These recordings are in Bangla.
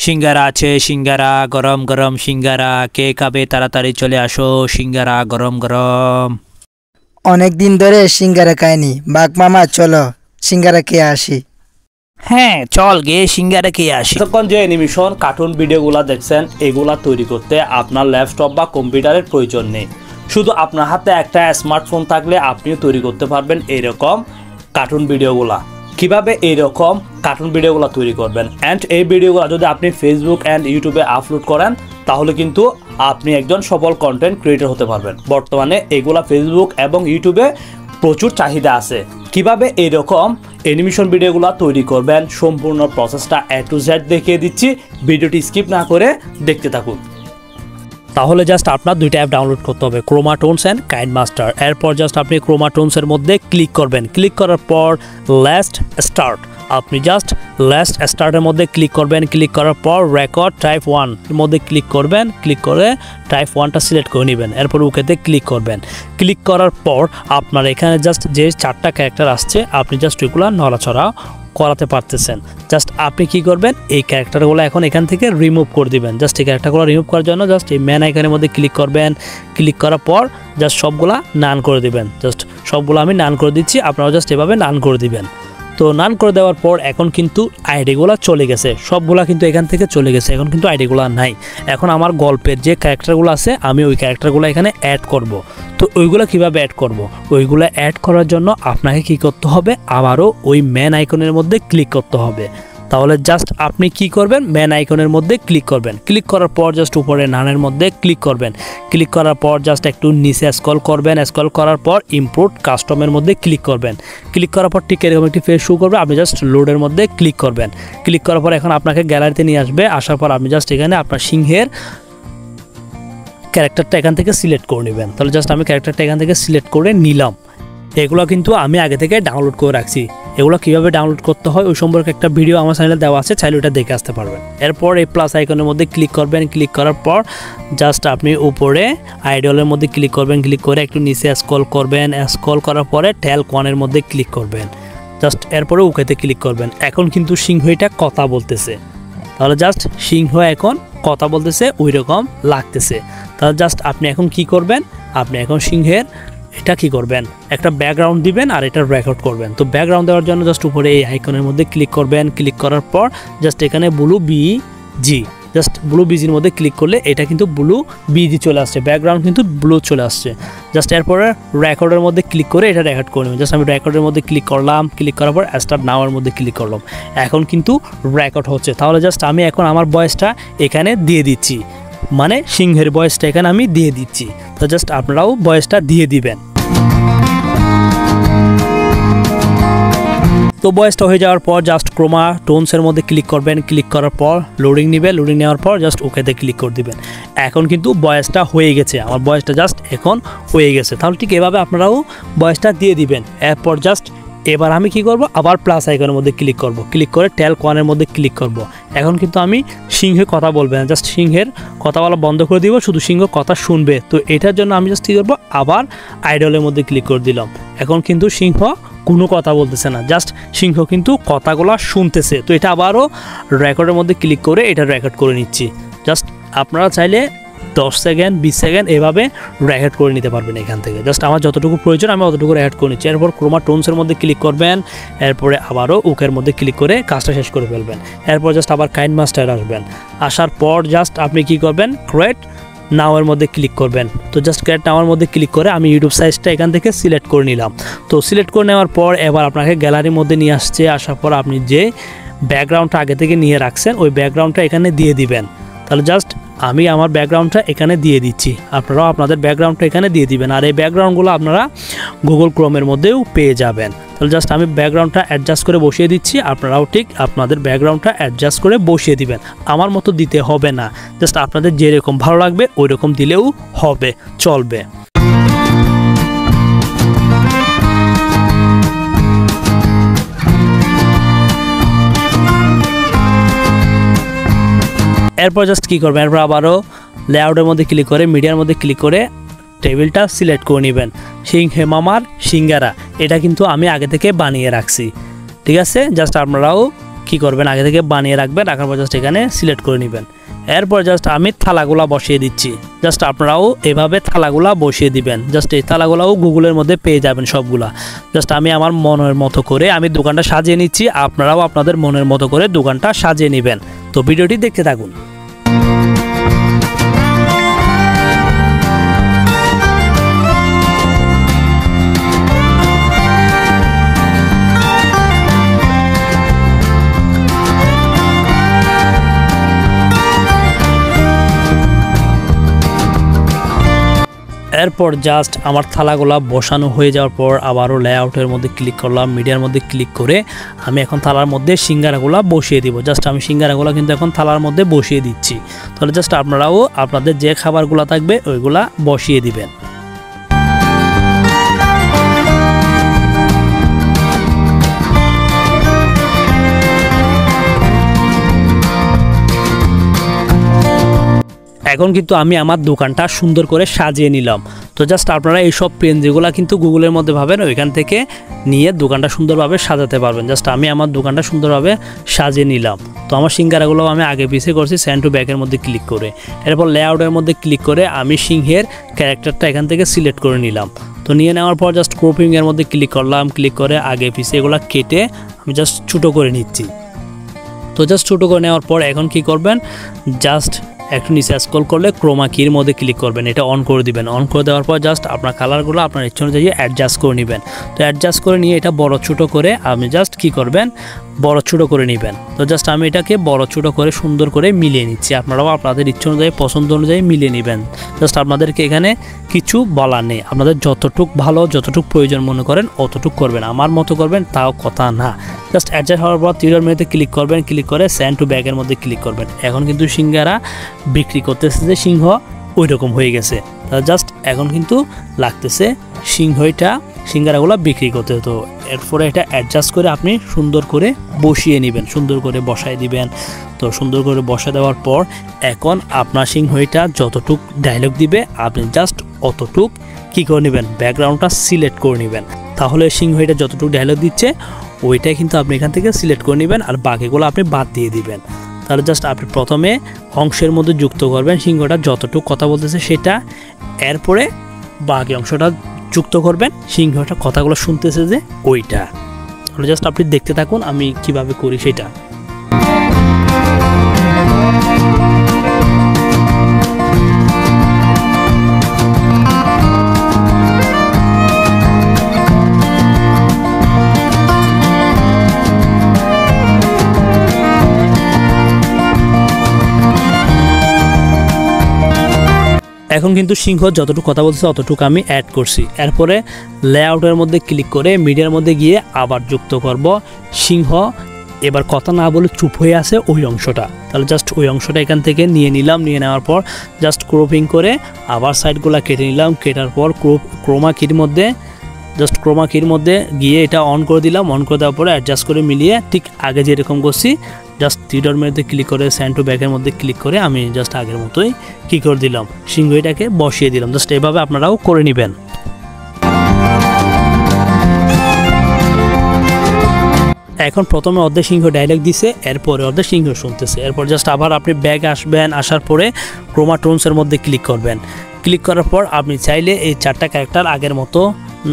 সিঙ্গারা আছে, সিঙ্গারা গরম গরম সিঙ্গারা, কে খাবে তাড়াতাড়ি চলে আসো, সিঙ্গারা গরম গরম। অনেক দিন ধরে সিঙ্গারা খাইনি, বাঘ মামা চলো সিঙ্গারা খেয়ে আসি। হ্যাঁ চল গিয়ে সিঙ্গারা খেয়ে আসি। তখন যে অ্যানিমেশন কার্টুন ভিডিওগুলো দেখছেন এগুলা তৈরি করতে আপনার ল্যাপটপ বা কম্পিউটারের প্রয়োজন নেই, শুধু আপনার হাতে একটা স্মার্টফোন থাকলে আপনিও তৈরি করতে পারবেন এইরকম কার্টুন ভিডিওগুলা। কিভাবে এইরকম কার্টুন ভিডিওগুলো তৈরি করবেন অ্যান্ড এই ভিডিওগুলো যদি আপনি ফেসবুক অ্যান্ড ইউটিউবে আপলোড করেন তাহলে কিন্তু আপনি একজন সফল কন্টেন্ট ক্রিয়েটর হতে পারবেন। বর্তমানে এগুলা ফেসবুক এবং ইউটিউবে প্রচুর চাহিদা আছে। কিভাবে এইরকম অ্যানিমেশন ভিডিওগুলো তৈরি করবেন সম্পূর্ণ প্রসেসটা A to Z দেখিয়ে দিচ্ছি, ভিডিওটি স্কিপ না করে দেখতে থাকুন। তাহলে জাস্ট আপনার দুইটা অ্যাপ ডাউনলোড করতে হবে, ক্রোমা টোনস অ্যান্ড কাইনমাস্টার। এরপর জাস্ট আপনি ক্রোমা টোনসের মধ্যে ক্লিক করবেন, ক্লিক করার পর লাস্ট স্টার্ট, আপনি জাস্ট লাস্ট স্টার্টের মধ্যে ক্লিক করবেন, ক্লিক করার পর রেকর্ড টাইপ 1 এর মধ্যে ক্লিক করবেন, ক্লিক করে টাইপ 1টা সিলেক্ট করে নেবেন, এরপর ওকেতে ক্লিক করবেন। ক্লিক করার পর আপনার এখানে জাস্ট যে 4টা ক্যারেক্টার আসছে আপনি জাস্ট ওইগুলো নড়াচড়া করাতে পারতেছেন। জাস্ট আপনি কি করবেন, এই ক্যারেক্টারগুলো এখন এখান থেকে রিমুভ করে দিবেন। জাস্ট এই ক্যারেক্টারগুলো রিমুভ করার জন্য জাস্ট এই ম্যান আইকনের মধ্যে ক্লিক করবেন, ক্লিক করার পর জাস্ট সবগুলা নান করে দিবেন। জাস্ট সবগুলো আমি নান করে দিচ্ছি, আপনারাও জাস্ট এভাবে নান করে দিবেন। তো নান করে দেওয়ার পর এখন কিন্তু আইডিগুলো চলে গেছে, সবগুলা কিন্তু এখান থেকে চলে গেছে, এখন কিন্তু আইডিগুলো নাই। এখন আমার গল্পের যে ক্যারেক্টারগুলো আছে আমি ওই ক্যারেক্টারগুলো এখানে অ্যাড করব। তো ওইগুলো কিভাবে অ্যাড করব, ওইগুলো অ্যাড করার জন্য আপনাকে কি করতে হবে, আবারও ওই ম্যান আইকনের মধ্যে ক্লিক করতে হবে। তাহলে জাস্ট আপনি কি করবেন, ম্যান আইকনের মধ্যে ক্লিক করবেন, ক্লিক করার পর জাস্ট উপরে নানের মধ্যে ক্লিক করবেন, ক্লিক করার পর জাস্ট একটু নিচে স্ক্রল করবেন, স্ক্রল করার পর ইম্পোর্ট কাস্টমের মধ্যে ক্লিক করবেন, ক্লিক করার পর ঠিক এরকম একটি পেজ শো করবে, আপনি জাস্ট লোডের মধ্যে ক্লিক করবেন, ক্লিক করার পর এখন আপনাকে গ্যালারিতে নিয়ে আসবে, আসার পর আপনি জাস্ট এখানে আপনার সিংহের ক্যারেক্টারটা এখান থেকে সিলেক্ট করে নেবেন। তাহলে জাস্ট আমি ক্যারেক্টারটা এখান থেকে সিলেক্ট করে নিলাম। এগুলো কিন্তু আমি আগে থেকে ডাউনলোড করে রাখছি, এগুলো কীভাবে ডাউনলোড করতে হয় ওই সম্পর্কে একটা ভিডিও আমার চ্যানেলে দেওয়া আছে, চাইলে ওটা দেখে আসতে পারবেন। এরপর এই প্লাস আইকনের মধ্যে ক্লিক করবেন, ক্লিক করার পর জাস্ট আপনি উপরে আইডলের মধ্যে ক্লিক করবেন, ক্লিক করে একটু নিচে স্ক্রল করবেন, স্ক্রল করার পরে টেল কনের মধ্যে ক্লিক করবেন, জাস্ট এরপরে ওকেতে ক্লিক করবেন। এখন কিন্তু সিংহটা কথা বলতেছে, তাহলে জাস্ট সিংহ এখন কথা বলতেছে ওই রকম লাগতেছে। তাহলে জাস্ট আপনি এখন কি করবেন, আপনি এখন সিংহের এটা কি করবেন, একটা ব্যাকগ্রাউন্ড দিবেন আর এটা রেকর্ড করবেন। তো ব্যাকগ্রাউন্ড দেওয়ার জন্য জাস্ট উপরে এই আইকনের মধ্যে ক্লিক করবেন, ক্লিক করার পর জাস্ট এখানে ব্লু বিজি, জাস্ট ব্লু বিজির মধ্যে ক্লিক করলে এটা কিন্তু ব্লু বিজি চলে আসছে, ব্যাকগ্রাউন্ড কিন্তু ব্লু চলে আসছে। জাস্ট এরপরে রেকর্ডের মধ্যে ক্লিক করে এটা রেকর্ড করে নেবেন। জাস্ট আমি রেকর্ডের মধ্যে ক্লিক করলাম, ক্লিক করার পর স্টার্ট নাওয়ার মধ্যে ক্লিক করলাম, এখন কিন্তু রেকর্ড হচ্ছে। তাহলে জাস্ট আমি এখন আমার ভয়েসটা এখানে দিয়ে দিচ্ছি, মানে সিংহের ভয়েসটা এখানে আমি দিয়ে দিচ্ছি। তো জাস্ট আপনারাও ভয়েসটা দিয়ে দিবেন। তো ভয়েসটা হয়ে যাওয়ার পর জাস্ট ক্রোমা টোনসের মধ্যে ক্লিক করবেন, ক্লিক করার পর লোডিং নেবে, লোডিং নেওয়ার পর জাস্ট ওকেতে ক্লিক করে দিবেন। এখন কিন্তু ভয়েসটা হয়ে গেছে, আমার ভয়েসটা জাস্ট এখন হয়ে গেছে। তাহলে ঠিক এভাবে আপনারাও ভয়েসটা দিয়ে দিবেন। এরপর জাস্ট এবার আমি কি করব, আবার প্লাস আইকনের মধ্যে ক্লিক করব, ক্লিক করে টেল কনের মধ্যে ক্লিক করব। এখন কিন্তু আমি সিংহে কথা বলবে না, জাস্ট সিংহের কথা বলা বন্ধ করে দিব, শুধু সিংহ কথা শুনবে। তো এটার জন্য আমি জাস্ট কী করবো, আবার আইডলের মধ্যে ক্লিক করে দিলাম। এখন কিন্তু সিংহ কোনো কথা বলতেছে না, জাস্ট সিংহ কিন্তু কথাগুলো শুনতেছে। তো এটা আবারও রেকর্ডের মধ্যে ক্লিক করে এটা রেকর্ড করে নিচ্ছি। জাস্ট আপনারা চাইলে 10 সেকেন্ড 20 সেকেন্ড এভাবে রেকর্ড করে নিতে পারবেন এখান থেকে। জাস্ট আমার যতটুকু প্রয়োজন আমি অতটুকু রেকর্ড করে নিচ্ছি। এরপর ক্রোমা টোনসের মধ্যে ক্লিক করবেন, এরপরে আবারও ওকের মধ্যে ক্লিক করে কাজটা শেষ করে ফেলবেন। এরপর জাস্ট আবার কাইনমাস্টার আসবেন, আসার পর জাস্ট আপনি কি করবেন, ক্রিয়েট নাওয়ের মধ্যে ক্লিক করবেন। তো জাস্ট ক্রিয়েট নাওয়ের মধ্যে ক্লিক করে আমি ইউটিউব সাইজটা এখান থেকে সিলেক্ট করে নিলাম। তো সিলেক্ট করে নেওয়ার পর এবার আপনাকে গ্যালারির মধ্যে নিয়ে আসছে, আসার পর আপনি যে ব্যাকগ্রাউন্ডটা আগে থেকে নিয়ে রাখছেন ওই ব্যাকগ্রাউন্ডটা এখানে দিয়ে দিবেন। তাহলে জাস্ট আমি আমার ব্যাকগ্রাউন্ডটা এখানে দিয়ে দিচ্ছি, আপনারাও আপনাদের ব্যাকগ্রাউন্ডটা এখানে দিয়ে দিবেন। আর এই ব্যাকগ্রাউন্ডগুলো আপনারা গুগল ক্রোমের মধ্যেও পেয়ে যাবেন। তাহলে জাস্ট আমি ব্যাকগ্রাউন্ডটা অ্যাডজাস্ট করে বসিয়ে দিচ্ছি, আপনারাও ঠিক আপনাদের ব্যাকগ্রাউন্ডটা অ্যাডজাস্ট করে বসিয়ে দিবেন। আমার মতো দিতে হবে না, জাস্ট আপনাদের যেরকম ভালো লাগবে ওই রকম দিলেও হবে, চলবে। এরপর জাস্ট কী করবেন, এরপর আবারও লেআউটের মধ্যে ক্লিক করে মিডিয়ার মধ্যে ক্লিক করে টেবিলটা সিলেক্ট করে নেবেন। সিংহে মামার সিঙ্গারা, এটা কিন্তু আমি আগে থেকে বানিয়ে রাখছি, ঠিক আছে। জাস্ট আপনারাও কি করবেন, আগে থেকে বানিয়ে রাখবেন, রাখার পর জাস্ট এখানে সিলেক্ট করে নেবেন। এরপর জাস্ট আমি থালাগুলা বসিয়ে দিচ্ছি। জাস্ট আপনারাও এভাবে থালাগুলা বসিয়ে দিবেন। জাস্ট এই থালাগুলাও গুগলের মধ্যে পেয়ে যাবেন সবগুলা। জাস্ট আমি আমার মনের মতো করে আমি দোকানটা সাজিয়ে নিচ্ছি, আপনারাও আপনাদের মনের মতো করে দোকানটা সাজিয়ে নেবেন। তো ভিডিওটি দেখতে থাকুন। এরপর জাস্ট আমার থালাগুলা বসানো হয়ে যাওয়ার পর আবারও লেআউটের মধ্যে ক্লিক করলাম, মিডিয়ার মধ্যে ক্লিক করে আমি এখন থালার মধ্যে সিঙ্গারাগুলা বসিয়ে দিব। জাস্ট আমি সিঙ্গারাগুলা কিন্তু এখন থালার মধ্যে বসিয়ে দিচ্ছি। তাহলে জাস্ট আপনারাও আপনাদের যে খাবারগুলো থাকবে ওইগুলা বসিয়ে দিবেন। এখন কিন্তু আমি আমার দোকানটা সুন্দর করে সাজিয়ে নিলাম। তো জাস্ট আপনারা এইসব পেন যেগুলো কিন্তু গুগলের মধ্যে ভাবেন ওইখান থেকে নিয়ে দোকানটা সুন্দরভাবে সাজাতে পারবেন। জাস্ট আমি আমার দোকানটা সুন্দরভাবে সাজিয়ে নিলাম। তো আমার সিঙ্গারাগুলো আমি আগে পিছিয়ে করছি সেন্ড টু ব্যাকের মধ্যে ক্লিক করে। এরপর লেআউটের মধ্যে ক্লিক করে আমি সিংহের ক্যারেক্টারটা এখান থেকে সিলেক্ট করে নিলাম। তো নিয়ে নেওয়ার পর জাস্ট ক্রপিংয়ের মধ্যে ক্লিক করলাম, ক্লিক করে আগে পিছিয়ে এগুলো কেটে আমি জাস্ট ছোটো করে নিচ্ছি। তো জাস্ট ছোটো করে নেওয়ার পর এখন কি করবেন, জাস্ট একটু নিচে স্ক্রল করলে ক্রোমা কির মধ্যে ক্লিক করবেন, এটা অন করে দিবেন। অন করে দেওয়ার পর জাস্ট আপনার কালারগুলো আপনার ইচ্ছা অনুযায়ী অ্যাডজাস্ট করে নেবেন। তো অ্যাডজাস্ট করে নিয়ে এটা বড় ছোটো করে আপনি জাস্ট কি করবেন, বড় ছোটো করে নেবেন। তো জাস্ট আমি এটাকে বড় ছোটো করে সুন্দর করে মিলিয়ে নিচ্ছি। আপনারাও আপনাদের ইচ্ছা অনুযায়ী পছন্দ অনুযায়ী মিলিয়ে নেবেন। জাস্ট আপনাদেরকে এখানে কিছু বলার নেই, আপনাদের যতটুক ভালো যতটুক প্রয়োজন মনে করেন অতটুক করবেন, আমার মতো করবেন তাও কথা না। জাস্ট অ্যাডজাস্ট হওয়ার পর 3 মেনুতে ক্লিক করবেন, ক্লিক করে সেন্ড টু ব্যাকের মধ্যে ক্লিক করবেন। এখন কিন্তু সিঙ্গারা বিক্রি করতেছে যে সিংহ ওই রকম হয়ে গেছে। তা জাস্ট এখন কিন্তু লাগতেছে সিঙ্গারাগুলো বিক্রি করতে। তো এরপরে এটা অ্যাডজাস্ট করে আপনি সুন্দর করে বসিয়ে নেবেন, সুন্দর করে বসায় দিবেন। তো সুন্দর করে বসা দেওয়ার পর এখন আপনার সিংহটা যতটুক ডায়লগ দিবে আপনি জাস্ট অতটুক কী করে নেবেন, ব্যাকগ্রাউন্ডটা সিলেক্ট করে নেবেন। তাহলে সিংহটা যতটুকু ডায়লগ দিচ্ছে ওইটাই কিন্তু আপনি এখান থেকে সিলেক্ট করে নেবেন, আর বাকিগুলো আপনি বাদ দিয়ে দিবেন। তাহলে জাস্ট আপনি প্রথমে অংশের মধ্যে যুক্ত করবেন সিংহটা যতটুকু কথা বলতেছে সেটা, এরপরে বাকি অংশটা যুক্ত করবেন সিংহটা কথাগুলো শুনতেছে যে ওইটা। তাহলে জাস্ট আপনি দেখতে থাকুন আমি কিভাবে করি সেটা। এখন কিন্তু সিংহ যতটুকু কথা বলছে ততটুকু আমি অ্যাড করছি। এরপরে লেআউটের মধ্যে ক্লিক করে মিডিয়ার মধ্যে গিয়ে আবার যুক্ত করব সিংহ এবার কথা না বলে চুপ হয়ে আছে ওই অংশটা। তাহলে জাস্ট ওই অংশটা এখান থেকে নিয়ে নিলাম, নিয়ে নেওয়ার পর জাস্ট ক্রপিং করে আবার সাইডগুলো কেটে নিলাম। কেটার পর ক্রোমা কির মধ্যে গিয়ে এটা অন করে দিলাম। অন করে দেওয়ার পরে অ্যাডজাস্ট করে মিলিয়ে ঠিক আগে যেরকম করছি জাস্ট 3 মেনুতে ক্লিক করে সেন্ড টু ব্যাকের মধ্যে ক্লিক করে আমি জাস্ট আগের মতোই কী করে দিলাম, সিংহটাকে বসিয়ে দিলাম। জাস্ট এভাবে আপনারাও করে নেবেন। এখন প্রথমে অর্ধেক সিংহ ডায়লগ দিছে, এরপরে অর্ধেক সিংহ শুনতেছে। এরপর জাস্ট আবার আপনি ব্যাক আসবেন, আসার পরে ক্রোমা টোনসের মধ্যে ক্লিক করবেন। ক্লিক করার পর আপনি চাইলে এই 4টা ক্যারেক্টার আগের মতো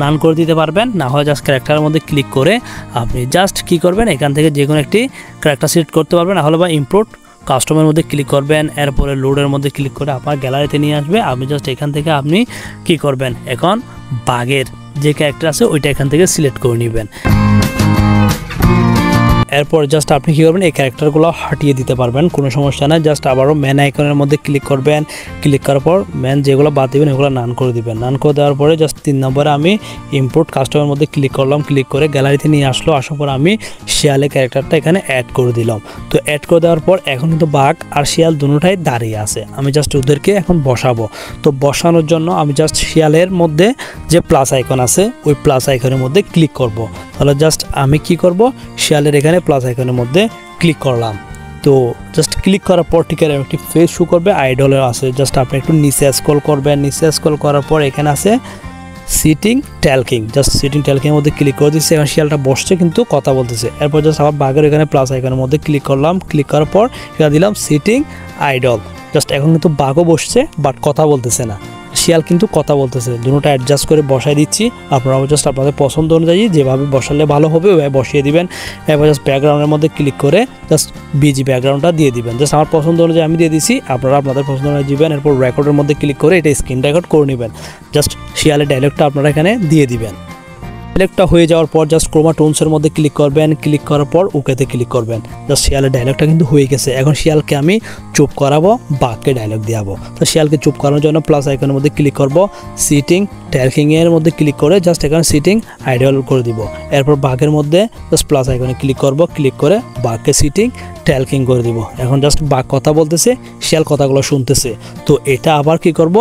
নান করে দিতে পারবেন, না হয় জাস্ট ক্যারেক্টারের মধ্যে ক্লিক করে আপনি জাস্ট কী করবেন এখান থেকে যে কোনো একটি ক্যারেক্টার সিলেক্ট করতে পারবেন, না হলে বা ইম্পোর্ট কাস্টমের মধ্যে ক্লিক করবেন। এরপরে লোডের মধ্যে ক্লিক করে আপনার গ্যালারিতে নিয়ে আসবে। আপনি জাস্ট এখান থেকে আপনি কী করবেন, এখন বাঘের যে ক্যারেক্টার আছে ওইটা এখান থেকে সিলেক্ট করে নেবেন। এরপর জাস্ট আপনি কী করবেন, এই ক্যারেক্টারগুলো হাটিয়ে দিতে পারবেন, কোনো সমস্যা নাই। জাস্ট আবারও ম্যান আইকনের মধ্যে ক্লিক করবেন, ক্লিক করার পর ম্যান যেগুলো বাদ দেবেন এগুলো নান করে দিবেন। নান করে দেওয়ার পরে জাস্ট 3 নম্বরে আমি ইম্পোর্ট কাস্টমের মধ্যে ক্লিক করলাম, ক্লিক করে গ্যালারিতে নিয়ে আসলো। আসার পর আমি শিয়ালের ক্যারেক্টারটা এখানে অ্যাড করে দিলাম। তো অ্যাড করে দেওয়ার পর এখন কিন্তু বাঘ আর শিয়াল দুটোটাই দাঁড়িয়ে আছে, আমি জাস্ট ওদেরকে এখন বসাবো। তো বসানোর জন্য আমি জাস্ট শিয়ালের মধ্যে যে প্লাস আইকন আছে ওই প্লাস আইকনের মধ্যে ক্লিক করব। তাহলে জাস্ট আমি কি করব, শিয়ালের এখানে প্লাস আইকনের মধ্যে ক্লিক করলাম। তো জাস্ট ক্লিক করার পর ঠিক একটি ফেস শো করবে, আইডলের আছে। জাস্ট আপনি একটু নিচে স্ক্রল করবেন, নিচে স্ক্রল করার পর এখানে আছে সিটিং ট্যালকিং, জাস্ট সিটিং ট্যালকিংয়ের মধ্যে ক্লিক করে দিচ্ছি। এখন শিয়ালটা বসছে কিন্তু কথা বলতেছে। এরপর জাস্ট আবার বাঘের এখানে প্লাস আইকনের মধ্যে ক্লিক করলাম, ক্লিক করার পর এখানে দিলাম সিটিং আইডল। জাস্ট এখন কিন্তু বাঘও বসছে বাট কথা বলতেছে না, শিয়াল কিন্তু কথা বলতেছে। দুটোটা অ্যাডজাস্ট করে বসাই দিচ্ছি। আপনারাও জাস্ট আপনাদের পছন্দ অনুযায়ী যেভাবে বসালে ভালো হবে ওইভাবে বসিয়ে দিবেন। এরপর জাস্ট ব্যাকগ্রাউন্ডের মধ্যে ক্লিক করে জাস্ট বিজি ব্যাকগ্রাউন্ডটা দিয়ে দিবেন। জাস্ট আমার পছন্দ অনুযায়ী আমি দিয়ে দিচ্ছি, আপনারা আপনাদের পছন্দ অনুযায়ী দিবেন। এরপর রেকর্ডের মধ্যে ক্লিক করে এটা স্ক্রিন রেকর্ড করে নেবেন। জাস্ট শিয়ালের ডায়লগটা আপনারা এখানে দিয়ে দিবেন। ডায়লগটা হয়ে যাওয়ার পর জাস্ট ক্রোমা টোনসের মধ্যে ক্লিক করবেন, ক্লিক করার পর ওকেতে ক্লিক করবেন। জাস্ট শিয়ালের ডায়লগটা কিন্তু হয়ে গেছে। এখন শিয়ালকে আমি চুপ করাবো, বাঘকে ডায়লগ দেওয়াবো। তো শিয়ালকে চুপ করানোর জন্য প্লাস আইকনের মধ্যে ক্লিক করব, সিটিং ট্যালকিংয়ের মধ্যে ক্লিক করে জাস্ট এখানে সিটিং আইডল করে দিব। এরপর বাঘের মধ্যে জাস্ট প্লাস আইকনে ক্লিক করব, ক্লিক করে বাঘকে সিটিং ট্যালকিং করে দিব। এখন জাস্ট বাঘ কথা বলতেছে, শিয়াল কথাগুলো শুনতেছে। তো এটা আবার কি করব,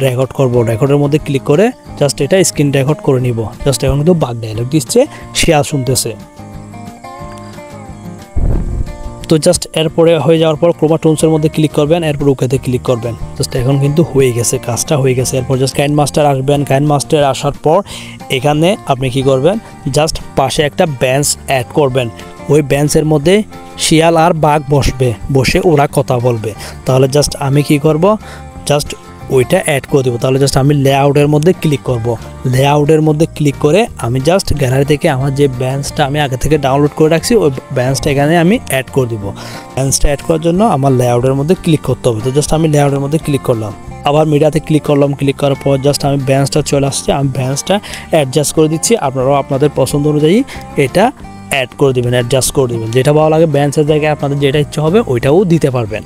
রেকর্ড করব। রেকর্ডের মধ্যে ক্লিক করে জাস্ট এটা স্ক্রিন রেকর্ড করে নিব। জাস্ট এখন কিন্তু বাঘ ডায়লগ দিচ্ছে, শিয়াল শুনতেছে। তো জাস্ট এরপরে হয়ে যাওয়ার পর ক্রোমা টোনসের মধ্যে ক্লিক করবেন, এরপর ওকেতে ক্লিক করবেন। জাস্ট এখন কিন্তু হয়ে গেছে, কাজটা হয়ে গেছে। এরপর জাস্ট কাইন মাস্টার আসবেন। কাইন মাস্টার আসার পর এখানে আপনি কি করবেন, জাস্ট পাশে একটা বেঞ্চ অ্যাড করবেন। ওই বেঞ্চের মধ্যে শিয়াল আর বাঘ বসবে, বসে ওরা কথা বলবে। তাহলে জাস্ট আমি কি করব, জাস্ট ওইটা অ্যাড করে দেবো। তাহলে জাস্ট আমি লেআউটের মধ্যে ক্লিক করব। লেআউটের মধ্যে ক্লিক করে আমি জাস্ট গ্যালারি থেকে আমার যে বেঞ্চটা আমি আগে থেকে ডাউনলোড করে রাখছি ওই বেঞ্চটা এখানে আমি অ্যাড করে দিব। বেঞ্চটা অ্যাড করার জন্য আমার লেআউটের মধ্যে ক্লিক করতে হবে। তো জাস্ট আমি লেআউটের মধ্যে ক্লিক করলাম, আবার মিডিয়াতে ক্লিক করলাম। ক্লিক করার পর জাস্ট আমি বেঞ্চটা চলে আসছে, আমি বেঞ্চটা অ্যাডজাস্ট করে দিচ্ছি। আপনারাও আপনাদের পছন্দ অনুযায়ী এটা অ্যাড করে দিবেন, অ্যাডজাস্ট করে দিবেন। যেটা ভালো লাগে বেঞ্চের জায়গায় আপনাদের যেটা ইচ্ছা হবে ওইটাও দিতে পারবেন।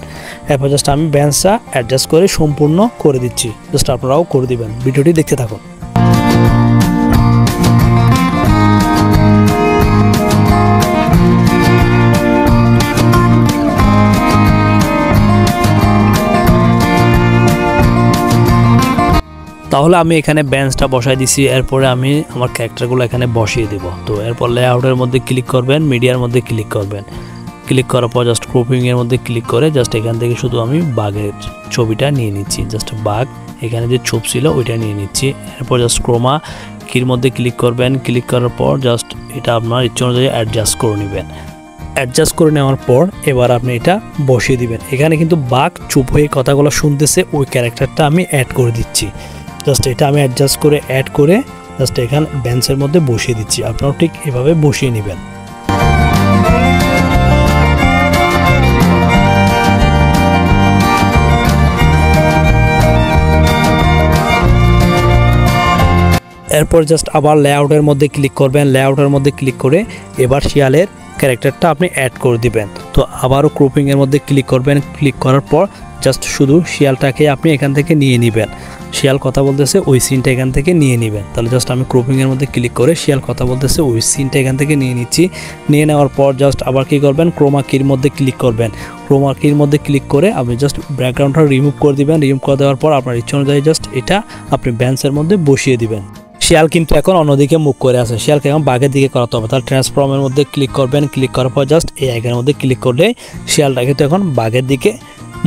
এরপর জাস্ট আমি বেঞ্চটা অ্যাডজাস্ট করে সম্পূর্ণ করে দিচ্ছি। জাস্ট আপনারাও করে দিবেন। ভিডিওটি দেখতে থাকুন। তাহলে আমি এখানে বেঞ্চটা বসাই দিছি। এরপরে আমি আমার ক্যারেক্টারগুলো এখানে বসিয়ে দেব। তো এরপর লেআউটের মধ্যে ক্লিক করবেন, মিডিয়ার মধ্যে ক্লিক করবেন। ক্লিক করার পর জাস্ট ক্রপিংয়ের মধ্যে ক্লিক করে জাস্ট এখান থেকে শুধু আমি বাঘের ছবিটা নিয়ে নিচ্ছি। জাস্ট বাঘ এখানে যে ছবি ছিল ওইটা নিয়ে নিচ্ছি। এরপর জাস্ট ক্রোমা কির মধ্যে ক্লিক করবেন। ক্লিক করার পর জাস্ট এটা আপনার ইচ্ছা অনুযায়ী অ্যাডজাস্ট করে নেবেন। অ্যাডজাস্ট করে নেওয়ার পর এবার আপনি এটা বসিয়ে দিবেন। এখানে কিন্তু বাঘ চুপ হয়ে কথাগুলো শুনতেছে, ওই ক্যারেক্টারটা আমি অ্যাড করে দিচ্ছি। জাস্ট এটা আমি অ্যাডজাস্ট করে অ্যাড করে জাস্ট এখানে বেঞ্চের মধ্যে বসিয়ে দিচ্ছি। আপনারাও ঠিক এভাবে বসিয়ে নেবেন। এরপর জাস্ট আবার লেআউটের মধ্যে ক্লিক করবেন। লেআউটের মধ্যে ক্লিক করে এবার শিয়ালের ক্যারেক্টারটা আপনি অ্যাড করে দিবেন। তো আবারও ক্রপিংয়ের মধ্যে ক্লিক করবেন। ক্লিক করার পর জাস্ট শুধু শিয়ালটাকে আপনি এখান থেকে নিয়ে নেবেন। শিয়াল কথা বলতেছে ওই সিনটা এখান থেকে নিয়ে নেবেন। তাহলে জাস্ট আমি ক্রপিংয়ের মধ্যে ক্লিক করে শিয়াল কথা বলতেছে ওই সিনটা এখান থেকে নিয়ে নিচ্ছি। নিয়ে নেওয়ার পর জাস্ট আবার কী করবেন, ক্রোমা কির মধ্যে ক্লিক করবেন। ক্রোমা কির মধ্যে ক্লিক করে আপনি জাস্ট ব্যাকগ্রাউন্ডটা রিমুভ করে দিবেন। রিমুভ করে দেওয়ার পর আপনার ইচ্ছা অনুযায়ী জাস্ট এটা আপনি বেঞ্চের মধ্যে বসিয়ে দিবেন। শিয়াল কিন্তু এখন অন্যদিকে মুখ করে আছে, শিয়ালকে এখন বাঘের দিকে করাতে হবে। তাহলে ট্রান্সফর্মের মধ্যে ক্লিক করবেন। ক্লিক করার পর জাস্ট এই আইকনের মধ্যে ক্লিক করলে শিয়ালটা কিন্তু এখন বাঘের দিকে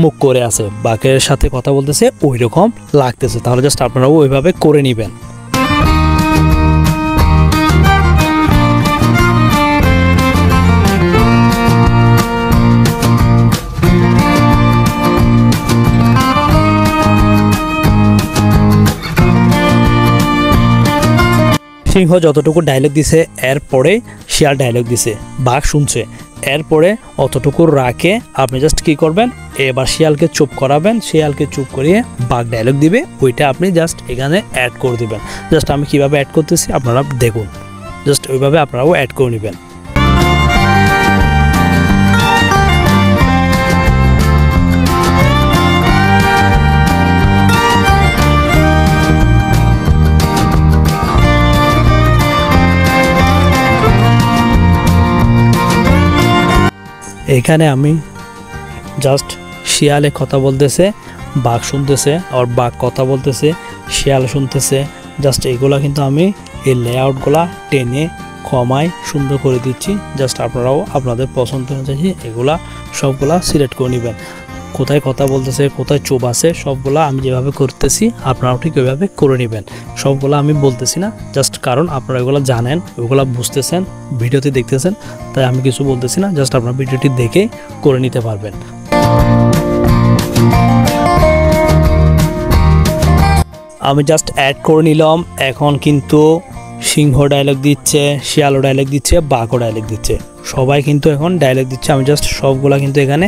মুখ করে আছে, বাঘের সাথে কথা বলতেছে ওই রকম লাগতেছে। তাহলে জাস্ট আপনারাও ওইভাবে করে নেবেন। সিংহ যতটুকু ডায়লগ দিছে এরপরে শিয়াল ডায়লগ দিছে, বাঘ শুনছে। এরপরে অতটুকু রাখে আপনি জাস্ট কি করবেন, এবার শিয়ালকে চুপ করাবেন। শিয়ালকে চুপ করিয়ে বাঘ ডায়লগ দিবে, ওইটা আপনি জাস্ট এখানে অ্যাড করে দিবেন। জাস্ট আমি কিভাবে অ্যাড করতেছি আপনারা দেখুন। জাস্ট ওইভাবে আপনারাও অ্যাড করে নেবেন। এখানে আমি জাস্ট শিয়ালে কথা বলতেছে, বাঘ শুনতেছে, আর বাঘ কথা বলতেছে, শিয়াল শুনতেছে। জাস্ট এগুলা কিন্তু আমি এই লেআউটগুলা টেনে কমায় সুন্দর করে দিচ্ছি। জাস্ট আপনারাও আপনাদের পছন্দ অনুযায়ী এগুলা সবগুলা সিলেক্ট করে নেবেন। কোথায় কথা বলতেছে, কোথায় চুপ আছে, সবগুলা আমি যেভাবে করতেছি আপনারাও ঠিক ওইভাবে করে নেবেন। সবগুলা আমি বলতেছি না, জাস্ট কারণ আপনারা এগুলো জানেন, ওগুলো বুঝতেছেন, ভিডিওতে দেখতেছেন, তাই আমি কিছু বলতেছি না, জাস্ট আপনারা ভিডিওটি দেখে করে নিতে পারবেন। আমি জাস্ট অ্যাড করে নিলাম। এখন কিন্তু সিংহ ডায়লগ দিচ্ছে, শিয়ালও ডায়লগ দিচ্ছে, বাঘও ডায়লগ দিচ্ছে, সবাই কিন্তু এখন ডায়লগ দিচ্ছে। আমি জাস্ট সবগুলা কিন্তু এখানে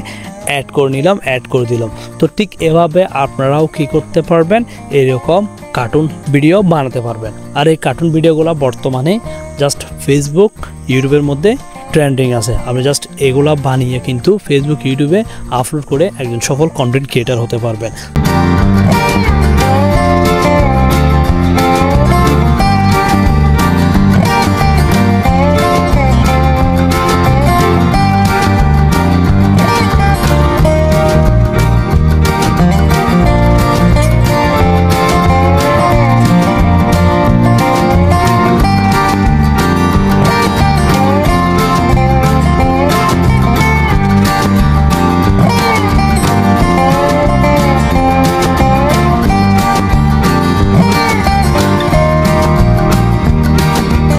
অ্যাড করে নিলাম, অ্যাড করে দিলাম। তো ঠিক এভাবে আপনারাও কি করতে পারবেন, এরকম কার্টুন ভিডিও বানাতে পারবেন। আর এই কার্টুন ভিডিওগুলো বর্তমানে জাস্ট ফেসবুক, ইউটিউবের মধ্যে ট্রেন্ডিং আছে। আপনি জাস্ট এগুলা বানিয়ে কিন্তু ফেসবুক, ইউটিউবে আপলোড করে একজন সফল কন্টেন্ট ক্রিয়েটার হতে পারবেন।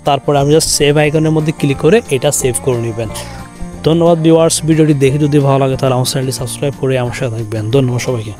তারপর আপনি জাস্ট সেভ আইকনের মধ্যে ক্লিক করে এটা সেভ করে নেবেন। ধন্যবাদ ভিউয়ার্স, ভিডিওটি দেখে যদি ভালো লাগে তাহলে আমার চ্যানেলটি সাবস্ক্রাইব করে আমার সাথে থাকবেন। ধন্যবাদ সবাইকে।